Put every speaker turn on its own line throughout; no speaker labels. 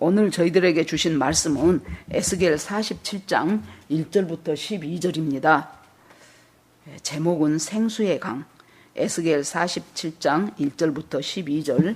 오늘 저희들에게 주신 말씀은 에스겔 47장 1절부터 12절입니다. 제목은 생수의 강. 에스겔 47장 1절부터 12절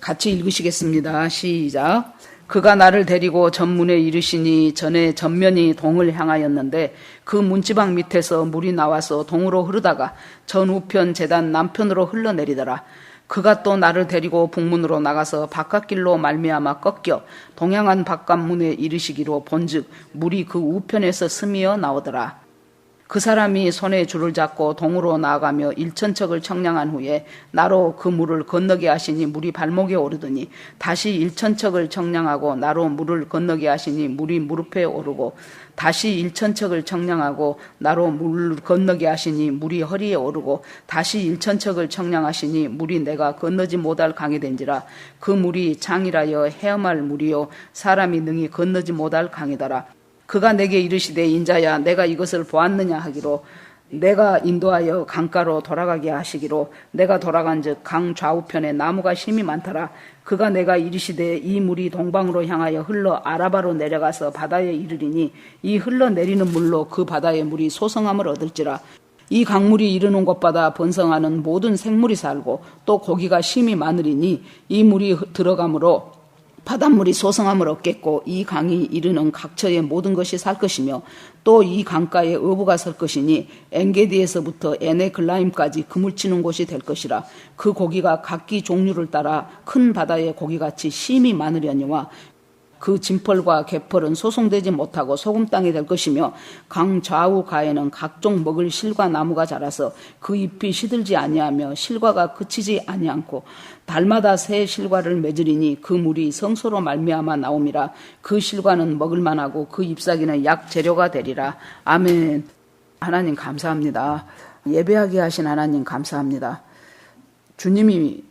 같이 읽으시겠습니다. 시작. 그가 나를 데리고 전문에 이르시니 전에 전면이 동을 향하였는데 그 문지방 밑에서 물이 나와서 동으로 흐르다가 전 우편 제단 남편으로 흘러내리더라. 그가 또 나를 데리고 북문으로 나가서 바깥길로 말미암아 꺾여 동양한 바깥문에 이르시기로 본즉 물이 그 우편에서 스미어 나오더라. 그 사람이 손에 줄을 잡고 동으로 나아가며 일천척을 청량한 후에 나로 그 물을 건너게 하시니 물이 발목에 오르더니 다시 일천척을 청량하고 나로 물을 건너게 하시니 물이 무릎에 오르고 다시 일천척을 청량하고 나로 물을 건너게 하시니 물이 허리에 오르고 다시 일천척을 청량하시니 물이 내가 건너지 못할 강이 된지라. 그 물이 장이라여 헤엄할 물이요 사람이 능히 건너지 못할 강이더라. 그가 내게 이르시되 인자야 내가 이것을 보았느냐 하기로 내가 인도하여 강가로 돌아가게 하시기로 내가 돌아간즉 강 좌우편에 나무가 심이 많더라. 그가 내가 이르시되 이 물이 동방으로 향하여 흘러 아라바로 내려가서 바다에 이르리니 이 흘러내리는 물로 그 바다의 물이 소성함을 얻을지라. 이 강물이 이르는 곳마다 번성하는 모든 생물이 살고 또 고기가 심이 많으리니 이 물이 들어가므로 바닷물이 소성함을 얻겠고 이 강이 이르는 각처의 모든 것이 살 것이며 또 이 강가에 어부가 설 것이니 엔게디에서부터 에네글라임까지 그물 치는 곳이 될 것이라. 그 고기가 각기 종류를 따라 큰 바다의 고기같이 심이 많으려니와 그 진펄과 개펄은 소송되지 못하고 소금 땅이 될 것이며 강 좌우 가에는 각종 먹을 실과 나무가 자라서 그 잎이 시들지 아니하며 실과가 그치지 아니하고 달마다 새 실과를 맺으리니 그 물이 성소로 말미암아 나옴이라. 그 실과는 먹을 만하고 그 잎사귀는 약 재료가 되리라. 아멘. 하나님 감사합니다. 예배하게 하신 하나님 감사합니다. 주님이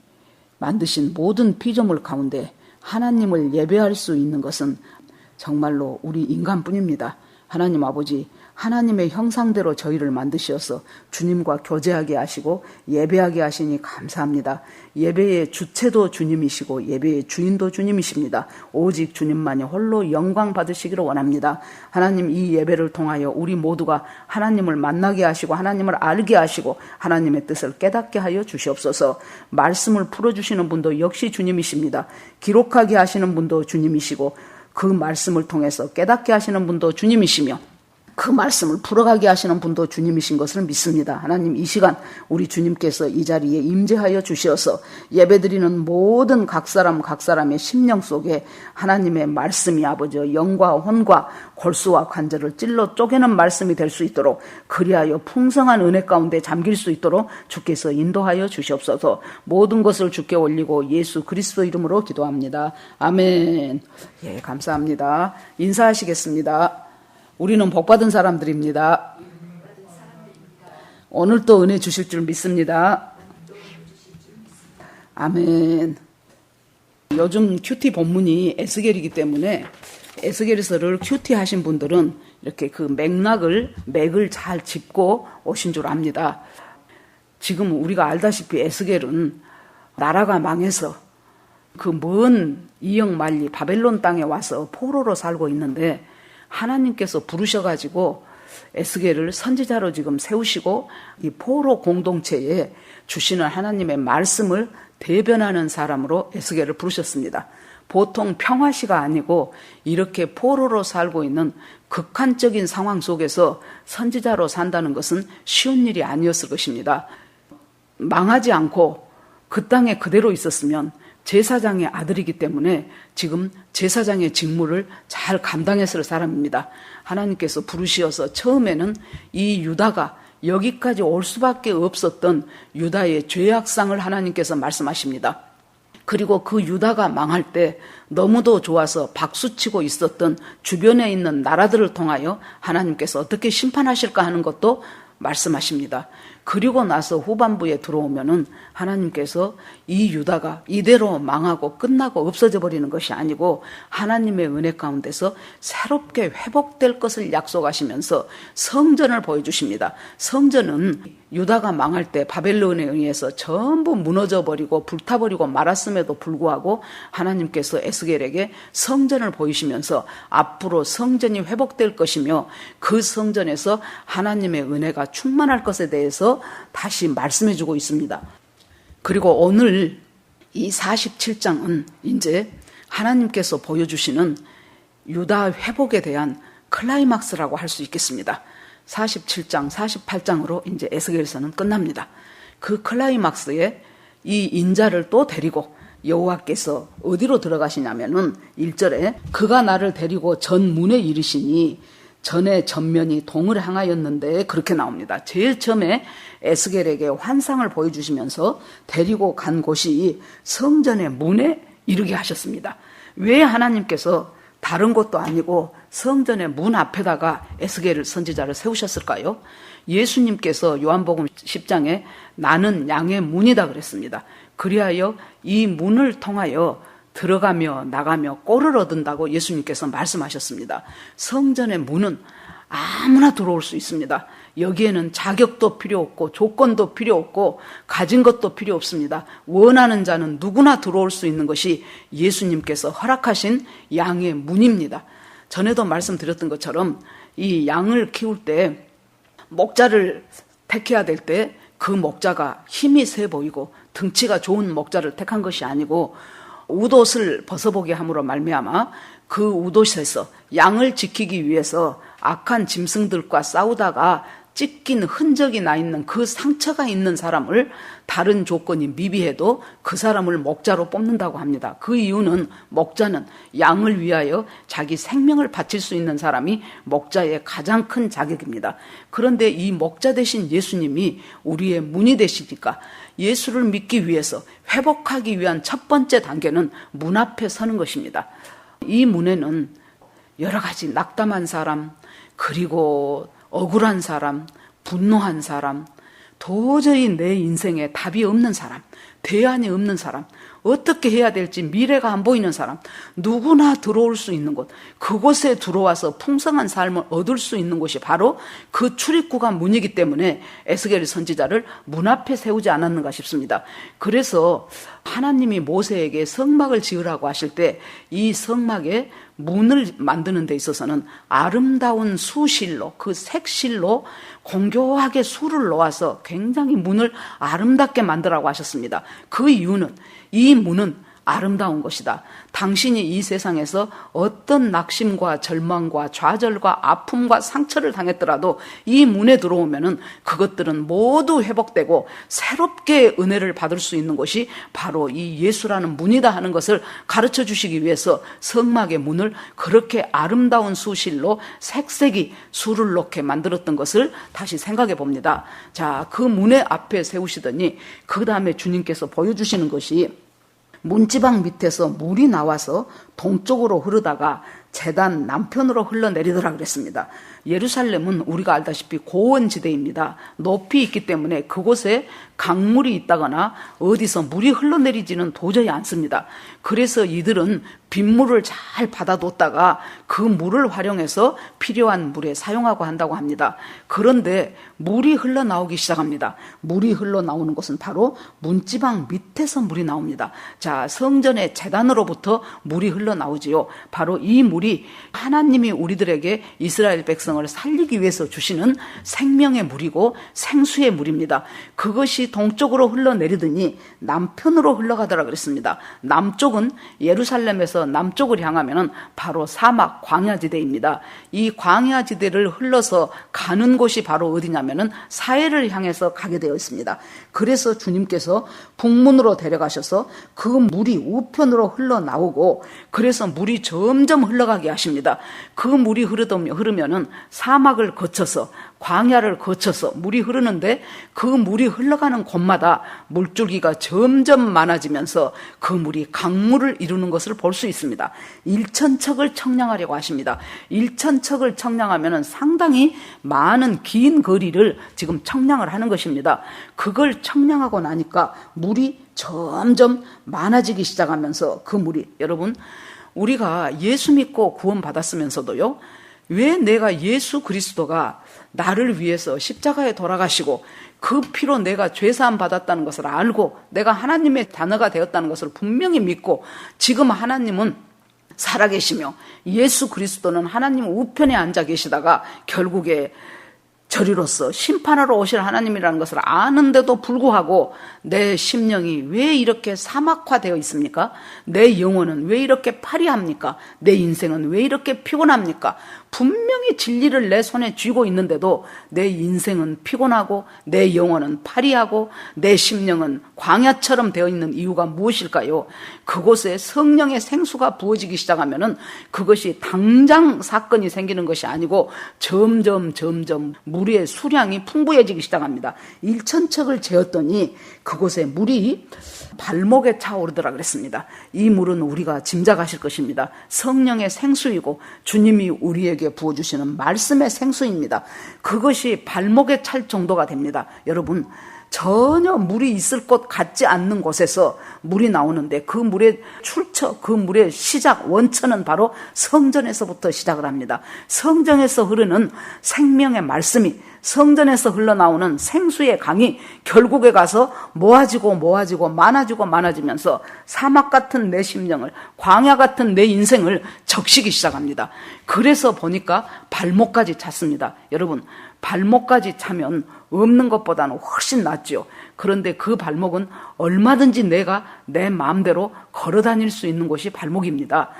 만드신 모든 피조물 가운데 하나님을 예배할 수 있는 것은 정말로 우리 인간뿐입니다. 하나님 아버지, 하나님의 형상대로 저희를 만드셔서 주님과 교제하게 하시고 예배하게 하시니 감사합니다. 예배의 주체도 주님이시고 예배의 주인도 주님이십니다. 오직 주님만이 홀로 영광 받으시기를 원합니다. 하나님, 이 예배를 통하여 우리 모두가 하나님을 만나게 하시고 하나님을 알게 하시고 하나님의 뜻을 깨닫게 하여 주시옵소서. 말씀을 풀어주시는 분도 역시 주님이십니다. 기록하게 하시는 분도 주님이시고 그 말씀을 통해서 깨닫게 하시는 분도 주님이시며 그 말씀을 풀어가게 하시는 분도 주님이신 것을 믿습니다. 하나님, 이 시간 우리 주님께서 이 자리에 임재하여 주시어서 예배드리는 모든 각 사람의 심령 속에 하나님의 말씀이 아버지 영과 혼과 골수와 관절을 찔러 쪼개는 말씀이 될 수 있도록 그리하여 풍성한 은혜 가운데 잠길 수 있도록 주께서 인도하여 주시옵소서. 모든 것을 주께 올리고 예수 그리스도 이름으로 기도합니다. 아멘. 예, 감사합니다. 인사하시겠습니다. 우리는 복받은 사람들입니다. 오늘 또 은혜 주실 줄 믿습니다. 아멘. 요즘 큐티 본문이 에스겔이기 때문에 에스겔서를 큐티 하신 분들은 이렇게 그 맥을 잘 짚고 오신 줄 압니다. 지금 우리가 알다시피 에스겔은 나라가 망해서 그 먼 이역 만리 바벨론 땅에 와서 포로로 살고 있는데 하나님께서 부르셔가지고 에스겔을 선지자로 지금 세우시고 이 포로 공동체에 주시는 하나님의 말씀을 대변하는 사람으로 에스겔을 부르셨습니다. 보통 평화시가 아니고 이렇게 포로로 살고 있는 극한적인 상황 속에서 선지자로 산다는 것은 쉬운 일이 아니었을 것입니다. 망하지 않고 그 땅에 그대로 있었으면 제사장의 아들이기 때문에 지금 제사장의 직무를 잘 감당했을 사람입니다. 하나님께서 부르시어서 처음에는 이 유다가 여기까지 올 수밖에 없었던 유다의 죄악상을 하나님께서 말씀하십니다. 그리고 그 유다가 망할 때 너무도 좋아서 박수치고 있었던 주변에 있는 나라들을 통하여 하나님께서 어떻게 심판하실까 하는 것도 말씀하십니다. 그리고 나서 후반부에 들어오면은 하나님께서 이 유다가 이대로 망하고 끝나고 없어져 버리는 것이 아니고 하나님의 은혜 가운데서 새롭게 회복될 것을 약속하시면서 성전을 보여주십니다. 성전은 유다가 망할 때 바벨론에 의해서 전부 무너져 버리고 불타버리고 말았음에도 불구하고 하나님께서 에스겔에게 성전을 보이시면서 앞으로 성전이 회복될 것이며 그 성전에서 하나님의 은혜가 충만할 것에 대해서 다시 말씀해 주고 있습니다. 그리고 오늘 이 47장은 이제 하나님께서 보여주시는 유다 회복에 대한 클라이막스라고 할 수 있겠습니다. 47장, 48장으로 이제 에스겔서는 끝납니다. 그 클라이막스에 이 인자를 또 데리고 여호와께서 어디로 들어가시냐면은 1절에 그가 나를 데리고 전 문에 이르시니 전에 전면이 동을 향하였는데 그렇게 나옵니다. 제일 처음에 에스겔에게 환상을 보여주시면서 데리고 간 곳이 성전의 문에 이르게 하셨습니다. 왜 하나님께서 다른 곳도 아니고 성전의 문 앞에다가 에스겔 선지자를 세우셨을까요? 예수님께서 요한복음 10장에 나는 양의 문이다 그랬습니다. 그리하여 이 문을 통하여 들어가며 나가며 꼴을 얻는다고 예수님께서 말씀하셨습니다. 성전의 문은 아무나 들어올 수 있습니다. 여기에는 자격도 필요 없고 조건도 필요 없고 가진 것도 필요 없습니다. 원하는 자는 누구나 들어올 수 있는 것이 예수님께서 허락하신 양의 문입니다. 전에도 말씀드렸던 것처럼 이 양을 키울 때 목자를 택해야 될 때 그 목자가 힘이 세 보이고 등치가 좋은 목자를 택한 것이 아니고 웃옷을 벗어보게 함으로 말미암아 그 웃옷에서 양을 지키기 위해서 악한 짐승들과 싸우다가 찢긴 흔적이 나 있는 그 상처가 있는 사람을 다른 조건이 미비해도 그 사람을 목자로 뽑는다고 합니다. 그 이유는 목자는 양을 위하여 자기 생명을 바칠 수 있는 사람이 목자의 가장 큰 자격입니다. 그런데 이 목자 되신 예수님이 우리의 문이 되시니까 예수를 믿기 위해서 회복하기 위한 첫 번째 단계는 문 앞에 서는 것입니다. 이 문에는 여러 가지 낙담한 사람, 그리고 억울한 사람, 분노한 사람, 도저히 내 인생에 답이 없는 사람, 대안이 없는 사람, 어떻게 해야 될지 미래가 안 보이는 사람, 누구나 들어올 수 있는 곳, 그곳에 들어와서 풍성한 삶을 얻을 수 있는 곳이 바로 그 출입구가 문이기 때문에 에스겔 선지자를 문 앞에 세우지 않았는가 싶습니다. 그래서 하나님이 모세에게 성막을 지으라고 하실 때 이 성막에 문을 만드는 데 있어서는 아름다운 수실로, 그 색실로 공교하게 수를 놓아서 굉장히 문을 아름답게 만들라고 하셨습니다. 그 이유는 이 문은 아름다운 것이다. 당신이 이 세상에서 어떤 낙심과 절망과 좌절과 아픔과 상처를 당했더라도 이 문에 들어오면은 그것들은 모두 회복되고 새롭게 은혜를 받을 수 있는 것이 바로 이 예수라는 문이다 하는 것을 가르쳐 주시기 위해서 성막의 문을 그렇게 아름다운 수실로 색색이 수를 놓게 만들었던 것을 다시 생각해 봅니다. 자, 그 문의 앞에 세우시더니 그 다음에 주님께서 보여주시는 것이 문지방 밑에서 물이 나와서 동쪽으로 흐르다가 제단 남편으로 흘러내리더라 그랬습니다. 예루살렘은 우리가 알다시피 고원지대입니다. 높이 있기 때문에 그곳에 강물이 있다거나 어디서 물이 흘러내리지는 도저히 않습니다. 그래서 이들은 빗물을 잘 받아뒀다가 그 물을 활용해서 필요한 물에 사용하고 한다고 합니다. 그런데 물이 흘러나오기 시작합니다. 물이 흘러나오는 것은 바로 문지방 밑에서 물이 나옵니다. 자, 성전의 제단으로부터 물이 흘러나오지요. 바로 이 물이 하나님이 우리들에게 이스라엘 백성을 살리기 위해서 주시는 생명의 물이고 생수의 물입니다. 그것이 동쪽으로 흘러내리더니 남편으로 흘러가더라 그랬습니다. 남쪽은 예루살렘에서 남쪽을 향하면 바로 사막 광야지대입니다. 이 광야지대를 흘러서 가는 곳이 바로 어디냐면은 사해를 향해서 가게 되어 있습니다. 그래서 주님께서 북문으로 데려가셔서 그 물이 우편으로 흘러나오고 그래서 물이 점점 흘러가게 하십니다. 그 물이 흐르면은 사막을 거쳐서 광야를 거쳐서 물이 흐르는데 그 물이 흘러가는 곳마다 물줄기가 점점 많아지면서 그 물이 강물을 이루는 것을 볼 수 있습니다. 일천척을 청량하려고 하십니다. 일천척을 청량하면 상당히 많은 긴 거리를 지금 청량을 하는 것입니다. 그걸 청량하고 나니까 물이 점점 많아지기 시작하면서 그 물이, 여러분, 우리가 예수 믿고 구원 받았으면서도요, 왜 내가 예수 그리스도가 나를 위해서 십자가에 돌아가시고 그 피로 내가 죄사함 받았다는 것을 알고 내가 하나님의 자녀가 되었다는 것을 분명히 믿고 지금 하나님은 살아계시며 예수 그리스도는 하나님 우편에 앉아 계시다가 결국에 저리로서 심판하러 오실 하나님이라는 것을 아는데도 불구하고 내 심령이 왜 이렇게 사막화되어 있습니까? 내 영혼은 왜 이렇게 파리합니까? 내 인생은 왜 이렇게 피곤합니까? 분명히 진리를 내 손에 쥐고 있는데도 내 인생은 피곤하고 내 영혼은 파리하고 내 심령은 광야처럼 되어 있는 이유가 무엇일까요? 그곳에 성령의 생수가 부어지기 시작하면은 그것이 당장 사건이 생기는 것이 아니고 점점 물의 수량이 풍부해지기 시작합니다. 일천척을 재었더니 그곳에 물이 발목에 차오르더라 그랬습니다. 이 물은 우리가 짐작하실 것입니다. 성령의 생수이고 주님이 우리에게 부어주시는 말씀의 생수입니다. 그것이 발목에 찰 정도가 됩니다. 여러분, 전혀 물이 있을 것 같지 않는 곳에서 물이 나오는데 그 물의 출처, 그 물의 시작, 원천은 바로 성전에서부터 시작을 합니다. 성전에서 흐르는 생명의 말씀이, 성전에서 흘러나오는 생수의 강이 결국에 가서 모아지고 많아지면서 사막 같은 내 심령을, 광야 같은 내 인생을 적시기 시작합니다. 그래서 보니까 발목까지 찼습니다. 여러분, 발목까지 차면 없는 것보다는 훨씬 낫죠. 그런데 그 발목은 얼마든지 내가 내 마음대로 걸어 다닐 수 있는 곳이 발목입니다.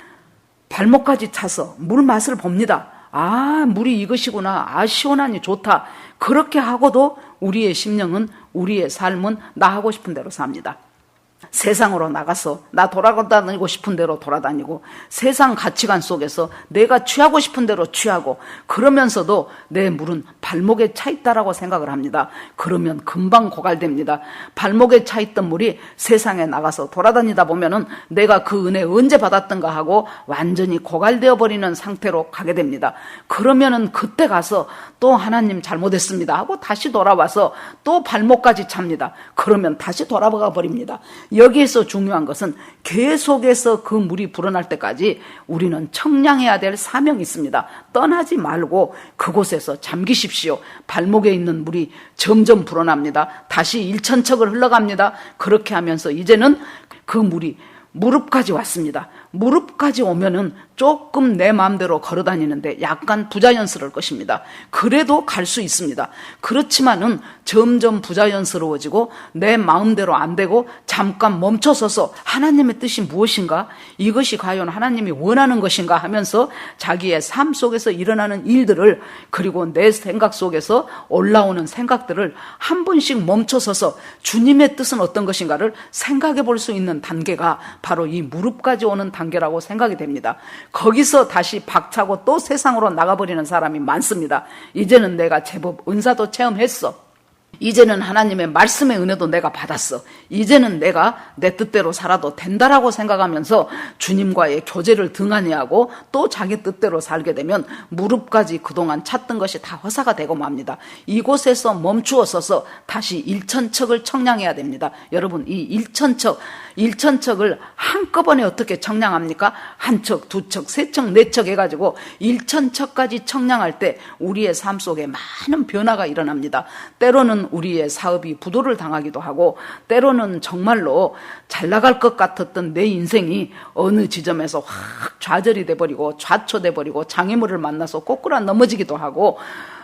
발목까지 차서 물 맛을 봅니다. 아, 물이 이것이구나. 아, 시원하니 좋다. 그렇게 하고도 우리의 심령은, 우리의 삶은 나 하고 싶은 대로 삽니다. 세상으로 나가서 나 돌아다니고 싶은 대로 돌아다니고 세상 가치관 속에서 내가 취하고 싶은 대로 취하고 그러면서도 내 물은 발목에 차 있다라고 생각을 합니다. 그러면 금방 고갈됩니다. 발목에 차 있던 물이 세상에 나가서 돌아다니다 보면은 내가 그 은혜 언제 받았던가 하고 완전히 고갈되어 버리는 상태로 가게 됩니다. 그러면은 그때 가서 또 하나님 잘못했습니다 하고 다시 돌아와서 또 발목까지 찹니다. 그러면 다시 돌아가 버립니다. 여기에서 중요한 것은 계속해서 그 물이 불어날 때까지 우리는 청량해야 될 사명이 있습니다. 떠나지 말고 그곳에서 잠기십시오. 발목에 있는 물이 점점 불어납니다. 다시 일천척을 흘러갑니다. 그렇게 하면서 이제는 그 물이 무릎까지 왔습니다. 무릎까지 오면은 조금 내 마음대로 걸어 다니는데 약간 부자연스러울 것입니다. 그래도 갈 수 있습니다. 그렇지만은 점점 부자연스러워지고 내 마음대로 안 되고 잠깐 멈춰서서 하나님의 뜻이 무엇인가? 이것이 과연 하나님이 원하는 것인가? 하면서 자기의 삶 속에서 일어나는 일들을 그리고 내 생각 속에서 올라오는 생각들을 한 번씩 멈춰서서 주님의 뜻은 어떤 것인가를 생각해 볼 수 있는 단계가 바로 이 무릎까지 오는 단계라고 생각이 됩니다. 거기서 다시 박차고 또 세상으로 나가버리는 사람이 많습니다. 이제는 내가 제법 은사도 체험했어. 이제는 하나님의 말씀의 은혜도 내가 받았어. 이제는 내가 내 뜻대로 살아도 된다라고 생각하면서 주님과의 교제를 등한히 하고 또 자기 뜻대로 살게 되면 무릎까지 그동안 찾던 것이 다 허사가 되고 맙니다. 이곳에서 멈추어 서서 다시 일천척을 청량해야 됩니다. 여러분, 이 일천척을 한꺼번에 어떻게 청량합니까? 한 척, 두 척, 세 척, 네 척 해가지고 일천척까지 청량할 때 우리의 삶 속에 많은 변화가 일어납니다. 때로는 우리의 사업이 부도를 당하기도 하고 때로는 정말로 잘 나갈 것 같았던 내 인생이 어느 지점에서 확 좌절이 돼버리고 좌초돼버리고 장애물을 만나서 꼬꾸라 넘어지기도 하고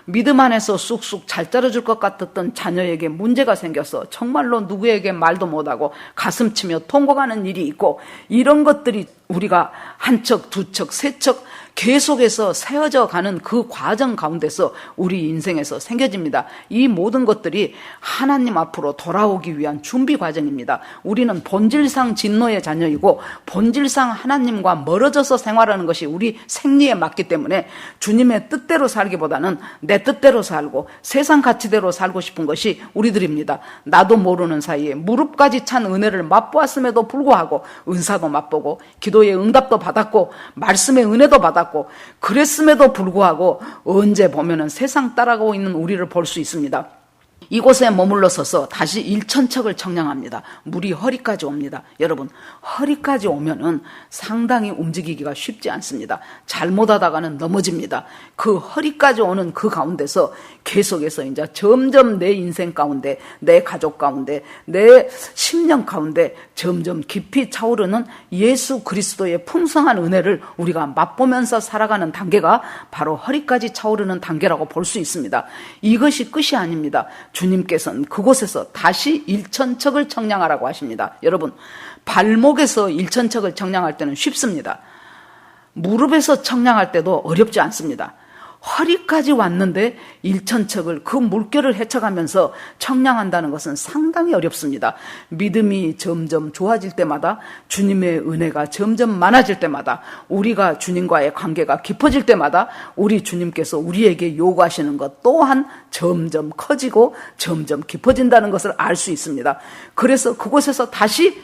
믿음 안에서 쑥쑥 잘 자라줄 것 같았던 자녀에게 문제가 생겨서 정말로 누구에게 말도 못하고 가슴치며 통곡하는 일이 있고 이런 것들이 우리가 한 척, 두 척, 세 척 계속해서 세워져 가는 그 과정 가운데서 우리 인생에서 생겨집니다. 이 모든 것들이 하나님 앞으로 돌아오기 위한 준비 과정입니다. 우리는 본질상 진노의 자녀이고 본질상 하나님과 멀어져서 생활하는 것이 우리 생리에 맞기 때문에 주님의 뜻대로 살기보다는 내 뜻대로 살고 세상 가치대로 살고 싶은 것이 우리들입니다. 나도 모르는 사이에 무릎까지 찬 은혜를 맛보았음에도 불구하고 은사도 맛보고 기도의 응답도 받았고 말씀의 은혜도 받았고 그랬음에도 불구하고 언제 보면은 세상 따라가고 있는 우리를 볼 수 있습니다. 이곳에 머물러 서서 다시 일천척을 청량합니다. 물이 허리까지 옵니다. 여러분, 허리까지 오면은 상당히 움직이기가 쉽지 않습니다. 잘못하다가는 넘어집니다. 그 허리까지 오는 그 가운데서 계속해서 이제 점점 내 인생 가운데, 내 가족 가운데, 내 심령 가운데 점점 깊이 차오르는 예수 그리스도의 풍성한 은혜를 우리가 맛보면서 살아가는 단계가 바로 허리까지 차오르는 단계라고 볼 수 있습니다. 이것이 끝이 아닙니다. 주님께서는 그곳에서 다시 일천척을 청량하라고 하십니다. 여러분, 발목에서 일천척을 청량할 때는 쉽습니다. 무릎에서 청량할 때도 어렵지 않습니다. 허리까지 왔는데 일천척을 그 물결을 헤쳐가면서 청량한다는 것은 상당히 어렵습니다. 믿음이 점점 좋아질 때마다, 주님의 은혜가 점점 많아질 때마다, 우리가 주님과의 관계가 깊어질 때마다 우리 주님께서 우리에게 요구하시는 것 또한 점점 커지고 점점 깊어진다는 것을 알 수 있습니다. 그래서 그곳에서 다시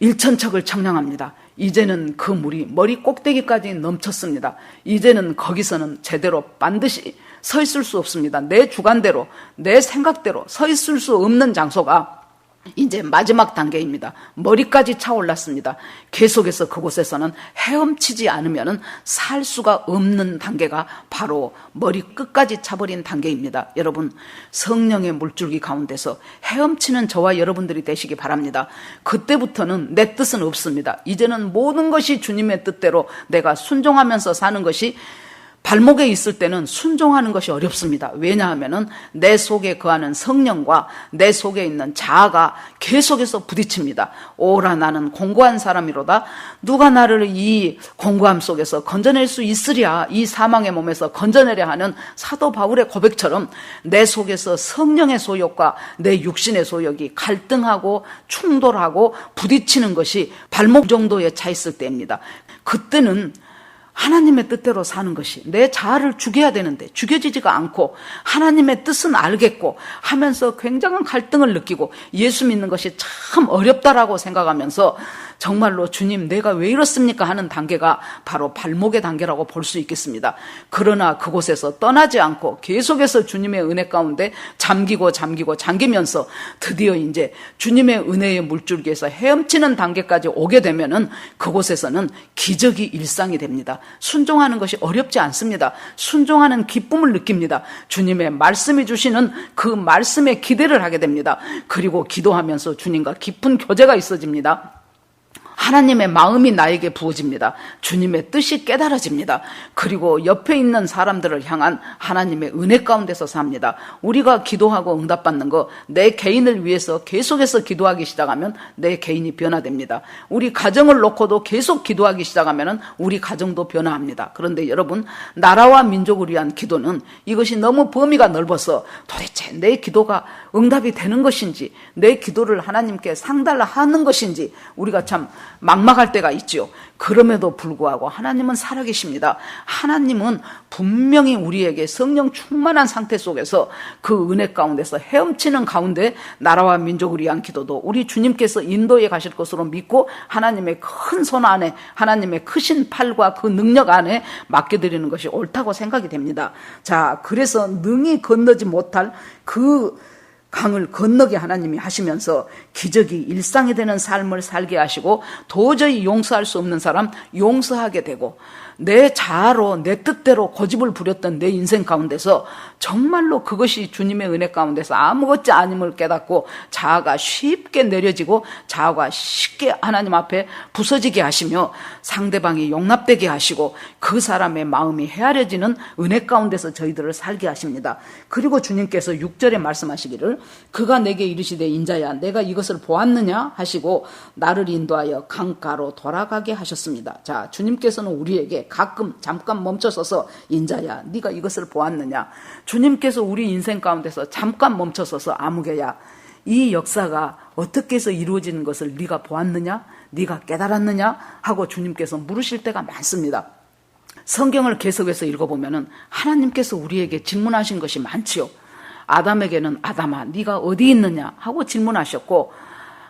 일천척을 청량합니다. 이제는 그 물이 머리 꼭대기까지 넘쳤습니다. 이제는 거기서는 제대로 반드시 서 있을 수 없습니다. 내 주관대로, 내 생각대로 서 있을 수 없는 장소가 이제 마지막 단계입니다. 머리까지 차올랐습니다. 계속해서 그곳에서는 헤엄치지 않으면 살 수가 없는 단계가 바로 머리 끝까지 차버린 단계입니다. 여러분, 성령의 물줄기 가운데서 헤엄치는 저와 여러분들이 되시기 바랍니다. 그때부터는 내 뜻은 없습니다. 이제는 모든 것이 주님의 뜻대로 내가 순종하면서 사는 것이, 발목에 있을 때는 순종하는 것이 어렵습니다. 왜냐하면 내 속에 거하는 성령과 내 속에 있는 자아가 계속해서 부딪힙니다. 오라 나는 공고한 사람이로다. 누가 나를 이 공고함 속에서 건져낼 수 있으랴. 이 사망의 몸에서 건져내려 하는 사도 바울의 고백처럼 내 속에서 성령의 소욕과 내 육신의 소욕이 갈등하고 충돌하고 부딪히는 것이 발목 정도에 차 있을 때입니다. 그때는 하나님의 뜻대로 사는 것이, 내 자아를 죽여야 되는데 죽여지지가 않고 하나님의 뜻은 알겠고 하면서 굉장한 갈등을 느끼고 예수 믿는 것이 참 어렵다라고 생각하면서 정말로 주님 내가 왜 이렇습니까 하는 단계가 바로 발목의 단계라고 볼 수 있겠습니다. 그러나 그곳에서 떠나지 않고 계속해서 주님의 은혜 가운데 잠기면서 드디어 이제 주님의 은혜의 물줄기에서 헤엄치는 단계까지 오게 되면은 그곳에서는 기적이 일상이 됩니다. 순종하는 것이 어렵지 않습니다. 순종하는 기쁨을 느낍니다. 주님의 말씀이 주시는 그 말씀에 기대를 하게 됩니다. 그리고 기도하면서 주님과 깊은 교제가 있어집니다. 하나님의 마음이 나에게 부어집니다. 주님의 뜻이 깨달아집니다. 그리고 옆에 있는 사람들을 향한 하나님의 은혜 가운데서 삽니다. 우리가 기도하고 응답받는 거, 내 개인을 위해서 계속해서 기도하기 시작하면 내 개인이 변화됩니다. 우리 가정을 놓고도 계속 기도하기 시작하면 우리 가정도 변화합니다. 그런데 여러분, 나라와 민족을 위한 기도는 이것이 너무 범위가 넓어서 도대체 내 기도가 응답이 되는 것인지, 내 기도를 하나님께 상달하는 것인지 우리가 참 막막할 때가 있죠. 그럼에도 불구하고 하나님은 살아계십니다. 하나님은 분명히 우리에게 성령 충만한 상태 속에서 그 은혜 가운데서 헤엄치는 가운데 나라와 민족을 위한 기도도 우리 주님께서 인도해 가실 것으로 믿고 하나님의 큰 손 안에, 하나님의 크신 팔과 그 능력 안에 맡겨드리는 것이 옳다고 생각이 됩니다. 자, 그래서 능히 건너지 못할 그 강을 건너게 하나님이 하시면서 기적이 일상이 되는 삶을 살게 하시고 도저히 용서할 수 없는 사람 용서하게 되고 내 자아로 내 뜻대로 고집을 부렸던 내 인생 가운데서 정말로 그것이 주님의 은혜 가운데서 아무것도 아님을 깨닫고 자아가 쉽게 내려지고 자아가 쉽게 하나님 앞에 부서지게 하시며 상대방이 용납되게 하시고 그 사람의 마음이 헤아려지는 은혜 가운데서 저희들을 살게 하십니다. 그리고 주님께서 6절에 말씀하시기를 그가 내게 이르시되 인자야 내가 이것을 보았느냐 하시고 나를 인도하여 강가로 돌아가게 하셨습니다. 자, 주님께서는 우리에게 가끔 잠깐 멈춰서서 인자야 네가 이것을 보았느냐, 주님께서 우리 인생 가운데서 잠깐 멈춰서서 아무개야 이 역사가 어떻게 해서 이루어지는 것을 네가 보았느냐, 네가 깨달았느냐 하고 주님께서 물으실 때가 많습니다. 성경을 계속해서 읽어보면은 하나님께서 우리에게 질문하신 것이 많지요. 아담에게는 아담아 네가 어디 있느냐 하고 질문하셨고,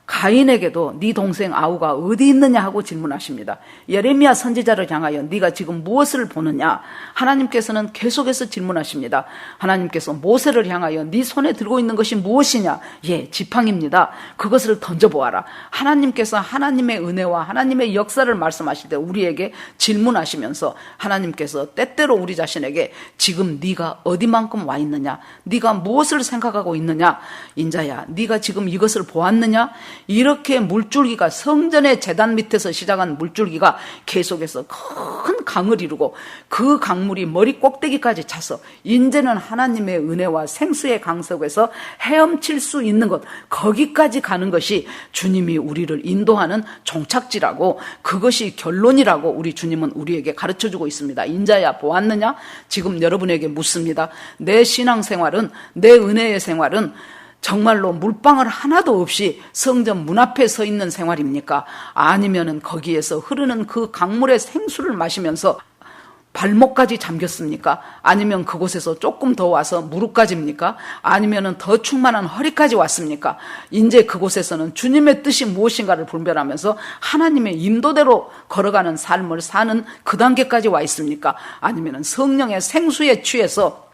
가인에게도 네 동생 아우가 어디 있느냐 하고 질문하십니다. 예레미야 선지자를 향하여 네가 지금 무엇을 보느냐, 하나님께서는 계속해서 질문하십니다. 하나님께서 모세를 향하여 네 손에 들고 있는 것이 무엇이냐, 예 지팡입니다. 그것을 던져보아라. 하나님께서 하나님의 은혜와 하나님의 역사를 말씀하실 때 우리에게 질문하시면서 하나님께서 때때로 우리 자신에게 지금 네가 어디만큼 와 있느냐, 네가 무엇을 생각하고 있느냐, 인자야 네가 지금 이것을 보았느냐, 이렇게 물줄기가 성전의 제단 밑에서 시작한 물줄기가 계속해서 큰 강을 이루고 그 강물이 머리 꼭대기까지 차서 이제는 하나님의 은혜와 생수의 강 속에서 헤엄칠 수 있는 것, 거기까지 가는 것이 주님이 우리를 인도하는 종착지라고, 그것이 결론이라고 우리 주님은 우리에게 가르쳐주고 있습니다. 인자야 보았느냐? 지금 여러분에게 묻습니다. 내 신앙생활은, 내 은혜의 생활은 정말로 물방울 하나도 없이 성전 문 앞에 서 있는 생활입니까? 아니면은 거기에서 흐르는 그 강물의 생수를 마시면서 발목까지 잠겼습니까? 아니면 그곳에서 조금 더 와서 무릎까지입니까? 아니면은 더 충만한 허리까지 왔습니까? 이제 그곳에서는 주님의 뜻이 무엇인가를 분별하면서 하나님의 인도대로 걸어가는 삶을 사는 그 단계까지 와 있습니까? 아니면은 성령의 생수에 취해서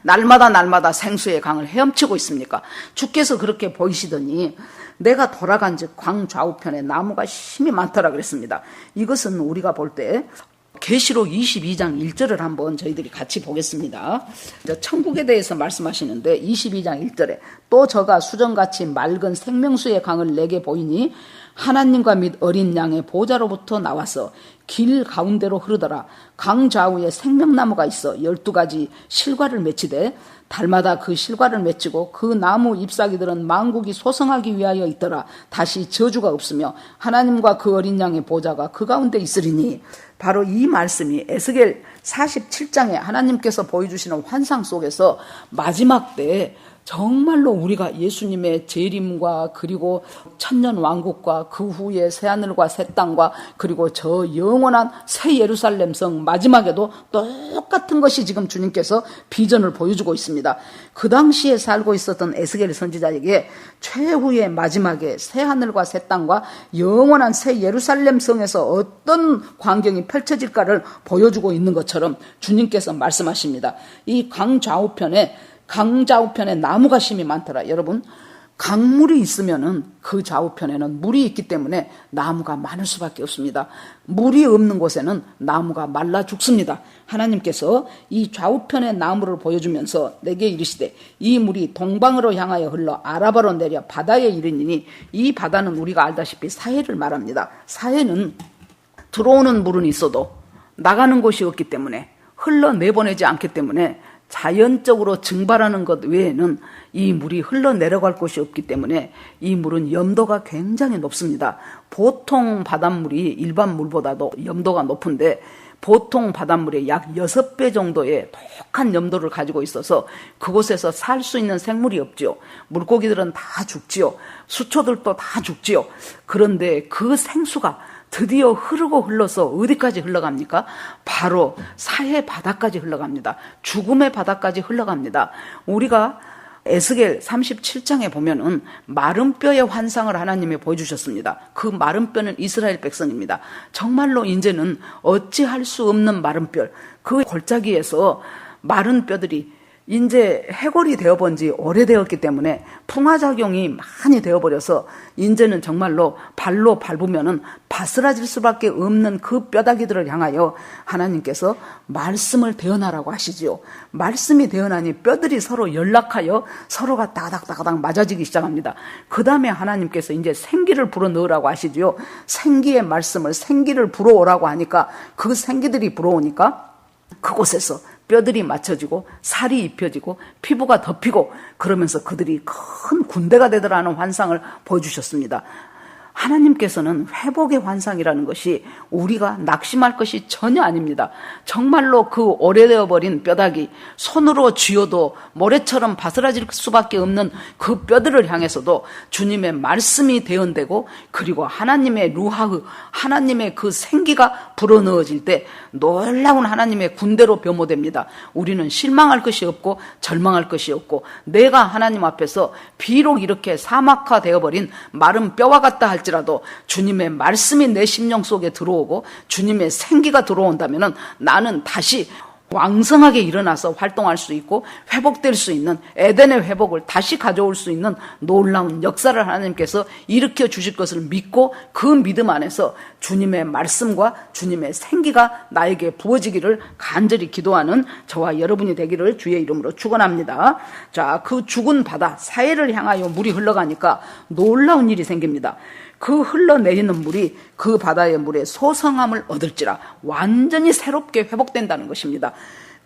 날마다 생수의 강을 헤엄치고 있습니까? 주께서 그렇게 보이시더니 내가 돌아간 즉 광 좌우편에 나무가 힘이 많더라 그랬습니다. 이것은 우리가 볼 때 계시록 22장 1절을 한번 저희들이 같이 보겠습니다. 천국에 대해서 말씀하시는데 22장 1절에 또 저가 수정같이 맑은 생명수의 강을 내게 보이니 하나님과 및 어린 양의 보좌로부터 나와서 길 가운데로 흐르더라. 강 좌우에 생명나무가 있어 12가지 실과를 맺히되 달마다 그 실과를 맺히고 그 나무 잎사귀들은 만국이 소성하기 위하여 있더라. 다시 저주가 없으며 하나님과 그 어린 양의 보좌가 그 가운데 있으리니, 바로 이 말씀이 에스겔 47장에 하나님께서 보여주시는 환상 속에서 마지막 때에 정말로 우리가 예수님의 재림과 그리고 천년 왕국과 그 후에 새하늘과 새 땅과 그리고 저 영원한 새 예루살렘 성 마지막에도 똑같은 것이 지금 주님께서 비전을 보여주고 있습니다. 그 당시에 살고 있었던 에스겔 선지자에게 최후의 마지막에 새하늘과 새 땅과 영원한 새 예루살렘 성에서 어떤 광경이 펼쳐질까를 보여주고 있는 것처럼 주님께서 말씀하십니다. 이 강 좌우편에 나무가 심이 많더라. 여러분, 강물이 있으면은 그 좌우편에는 물이 있기 때문에 나무가 많을 수밖에 없습니다. 물이 없는 곳에는 나무가 말라 죽습니다. 하나님께서 이 좌우편의 나무를 보여주면서 내게 이르시되 이 물이 동방으로 향하여 흘러 아라바로 내려 바다에 이르니니, 이 바다는 우리가 알다시피 사해를 말합니다. 사해는 들어오는 물은 있어도 나가는 곳이 없기 때문에, 흘러내보내지 않기 때문에 자연적으로 증발하는 것 외에는 이 물이 흘러내려갈 곳이 없기 때문에 이 물은 염도가 굉장히 높습니다. 보통 바닷물이 일반 물보다도 염도가 높은데 보통 바닷물의 약 6배 정도의 독한 염도를 가지고 있어서 그곳에서 살 수 있는 생물이 없지요. 물고기들은 다 죽지요. 수초들도 다 죽지요. 그런데 그 생수가 드디어 흐르고 흘러서 어디까지 흘러갑니까? 바로 사해 바다까지 흘러갑니다. 죽음의 바다까지 흘러갑니다. 우리가 에스겔 37장에 보면은 마른 뼈의 환상을 하나님이 보여주셨습니다. 그 마른 뼈는 이스라엘 백성입니다. 정말로 이제는 어찌할 수 없는 마른 뼈, 그 골짜기에서 마른 뼈들이 이제 해골이 되어본 지 오래되었기 때문에 풍화작용이 많이 되어버려서 이제는 정말로 발로 밟으면은 바스라질 수밖에 없는 그 뼈다귀들을 향하여 하나님께서 말씀을 대언하라고 하시지요. 말씀이 대언하니 뼈들이 서로 연락하여 서로가 따닥따닥 맞아지기 시작합니다. 그 다음에 하나님께서 이제 생기를 불어넣으라고 하시지요. 생기의 말씀을, 생기를 불어오라고 하니까 그 생기들이 불어오니까 그곳에서 뼈들이 맞춰지고 살이 입혀지고 피부가 덮이고 그러면서 그들이 큰 군대가 되더라는 환상을 보여주셨습니다. 하나님께서는 회복의 환상이라는 것이 우리가 낙심할 것이 전혀 아닙니다. 정말로 그 오래되어 버린 뼈다귀, 손으로 쥐어도 모래처럼 바스라질 수밖에 없는 그 뼈들을 향해서도 주님의 말씀이 대언되고 그리고 하나님의 루하흐, 하나님의 그 생기가 불어넣어질 때 놀라운 하나님의 군대로 변모됩니다. 우리는 실망할 것이 없고 절망할 것이 없고 내가 하나님 앞에서 비록 이렇게 사막화되어 버린 마른 뼈와 같다 할지라도 주님의 말씀이 내 심령 속에 들어오고 주님의 생기가 들어온다면 나는 다시 왕성하게 일어나서 활동할 수 있고 회복될 수 있는 에덴의 회복을 다시 가져올 수 있는 놀라운 역사를 하나님께서 일으켜 주실 것을 믿고 그 믿음 안에서 주님의 말씀과 주님의 생기가 나에게 부어지기를 간절히 기도하는 저와 여러분이 되기를 주의 이름으로 축원합니다. 자, 그 죽은 바다 사해를 향하여 물이 흘러가니까 놀라운 일이 생깁니다. 그 흘러내리는 물이 그 바다의 물에 소성함을 얻을지라 완전히 새롭게 회복된다는 것입니다.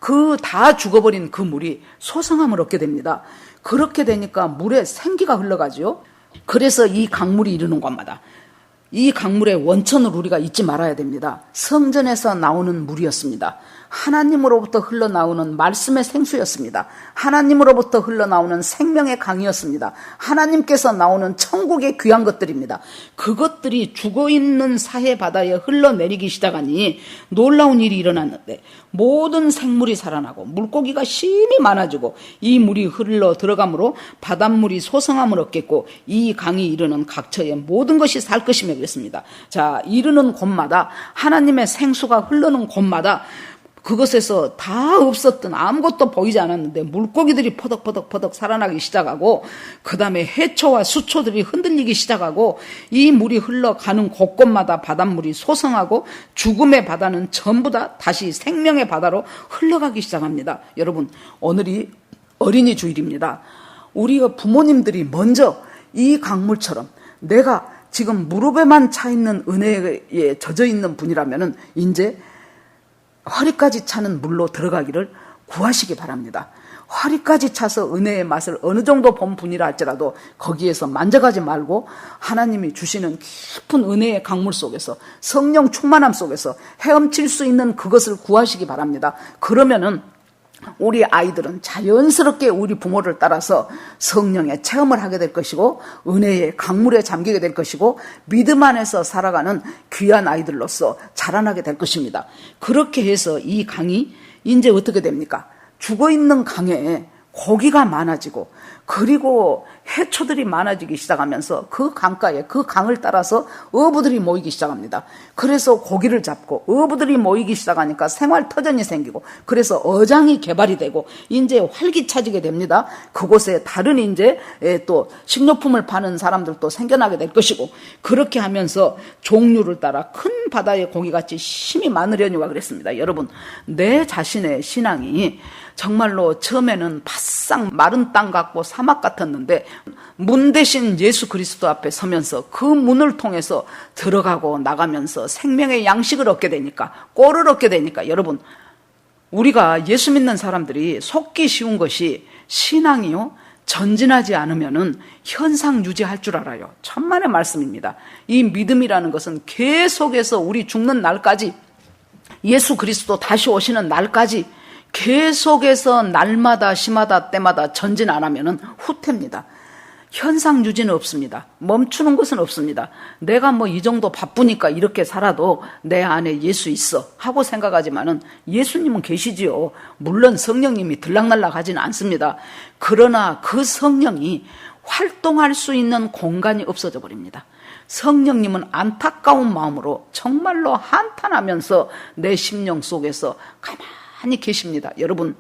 그 다 죽어버린 그 물이 소성함을 얻게 됩니다. 그렇게 되니까 물에 생기가 흘러가죠. 그래서 이 강물이 이르는 곳마다 이 강물의 원천을 우리가 잊지 말아야 됩니다. 성전에서 나오는 물이었습니다. 하나님으로부터 흘러나오는 말씀의 생수였습니다. 하나님으로부터 흘러나오는 생명의 강이었습니다. 하나님께서 나오는 천국의 귀한 것들입니다. 그것들이 죽어있는 사해 바다에 흘러내리기 시작하니 놀라운 일이 일어났는데 모든 생물이 살아나고 물고기가 심히 많아지고 이 물이 흘러 들어가므로 바닷물이 소성함을 얻겠고 이 강이 이르는 각처에 모든 것이 살 것이며 그랬습니다. 자, 이르는 곳마다 하나님의 생수가 흐르는 곳마다 그것에서 다 없었던 아무것도 보이지 않았는데 물고기들이 퍼덕퍼덕 살아나기 시작하고 그 다음에 해초와 수초들이 흔들리기 시작하고 이 물이 흘러가는 곳곳마다 바닷물이 소성하고 죽음의 바다는 전부 다 다시 생명의 바다로 흘러가기 시작합니다. 여러분, 오늘이 어린이 주일입니다. 우리가 부모님들이 먼저 이 강물처럼 내가 지금 무릎에만 차 있는 은혜에 젖어 있는 분이라면은 이제 허리까지 차는 물로 들어가기를 구하시기 바랍니다. 허리까지 차서 은혜의 맛을 어느 정도 본 분이라 할지라도 거기에서 만져가지 말고 하나님이 주시는 깊은 은혜의 강물 속에서 성령 충만함 속에서 헤엄칠 수 있는 그것을 구하시기 바랍니다. 그러면은 우리 아이들은 자연스럽게 우리 부모를 따라서 성령의 체험을 하게 될 것이고 은혜의 강물에 잠기게 될 것이고 믿음 안에서 살아가는 귀한 아이들로서 자라나게 될 것입니다. 그렇게 해서 이 강이 이제 어떻게 됩니까? 죽어있는 강에 고기가 많아지고 그리고 해초들이 많아지기 시작하면서 그 강가에 그 강을 따라서 어부들이 모이기 시작합니다. 그래서 고기를 잡고 어부들이 모이기 시작하니까 생활터전이 생기고 그래서 어장이 개발이 되고 이제 활기차지게 됩니다. 그곳에 다른 이제 또 식료품을 파는 사람들도 생겨나게 될 것이고 그렇게 하면서 종류를 따라 큰 바다의 고기같이 힘이 많으려니와 그랬습니다. 여러분, 내 자신의 신앙이 정말로 처음에는 바싹 마른 땅 같고 사막 같았는데 문 대신 예수 그리스도 앞에 서면서 그 문을 통해서 들어가고 나가면서 생명의 양식을 얻게 되니까 꼴을 얻게 되니까 여러분, 우리가 예수 믿는 사람들이 속기 쉬운 것이 신앙이요 전진하지 않으면은 현상 유지할 줄 알아요. 천만의 말씀입니다. 이 믿음이라는 것은 계속해서 우리 죽는 날까지 예수 그리스도 다시 오시는 날까지 계속해서 날마다 시마다 때마다 전진 안 하면은 후퇴입니다. 현상 유지는 없습니다. 멈추는 것은 없습니다. 내가 뭐 이 정도 바쁘니까 이렇게 살아도 내 안에 예수 있어 하고 생각하지만은 예수님은 계시지요. 물론 성령님이 들락날락 하지는 않습니다. 그러나 그 성령이 활동할 수 있는 공간이 없어져 버립니다. 성령님은 안타까운 마음으로 정말로 한탄하면서 내 심령 속에서 가만히 계십니다. 여러분,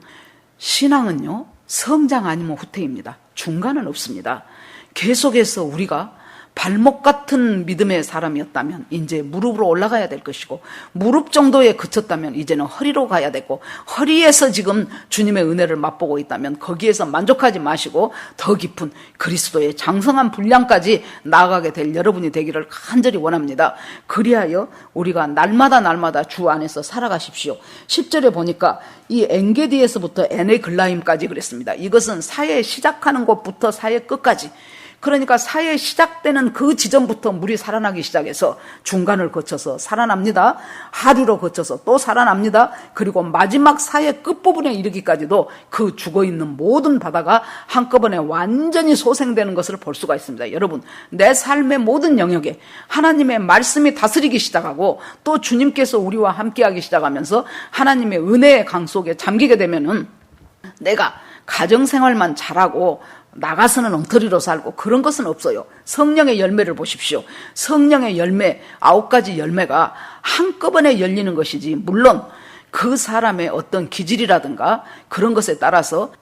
신앙은요 성장 아니면 후퇴입니다. 중간은 없습니다. 계속해서 우리가 발목 같은 믿음의 사람이었다면 이제 무릎으로 올라가야 될 것이고, 무릎 정도에 그쳤다면 이제는 허리로 가야 되고, 허리에서 지금 주님의 은혜를 맛보고 있다면 거기에서 만족하지 마시고 더 깊은 그리스도의 장성한 분량까지 나아가게 될 여러분이 되기를 간절히 원합니다. 그리하여 우리가 날마다 주 안에서 살아가십시오. 10절에 보니까 이 엔게디에서부터 에네글라임까지 그랬습니다. 이것은 사회 시작하는 곳부터 사회 끝까지, 그러니까 사회 시작되는 그 지점부터 물이 살아나기 시작해서 중간을 거쳐서 살아납니다. 하류로 거쳐서 또 살아납니다. 그리고 마지막 사회 끝부분에 이르기까지도 그 죽어있는 모든 바다가 한꺼번에 완전히 소생되는 것을 볼 수가 있습니다. 여러분, 내 삶의 모든 영역에 하나님의 말씀이 다스리기 시작하고 또 주님께서 우리와 함께하기 시작하면서 하나님의 은혜의 강 속에 잠기게 되면은 내가 가정생활만 잘하고 나가서는 엉터리로 살고 그런 것은 없어요. 성령의 열매를 보십시오. 성령의 열매 9가지 열매가 한꺼번에 열리는 것이지, 물론 그 사람의 어떤 기질이라든가 그런 것에 따라서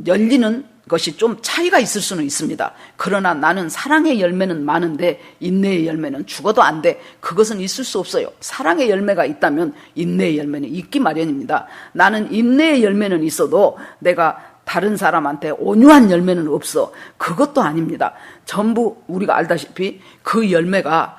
열리는 것이 좀 차이가 있을 수는 있습니다. 그러나 나는 사랑의 열매는 많은데 인내의 열매는 죽어도 안 돼. 그것은 있을 수 없어요. 사랑의 열매가 있다면 인내의 열매는 있기 마련입니다. 나는 인내의 열매는 있어도 내가 다른 사람한테 온유한 열매는 없어. 그것도 아닙니다. 전부 우리가 알다시피 그 열매가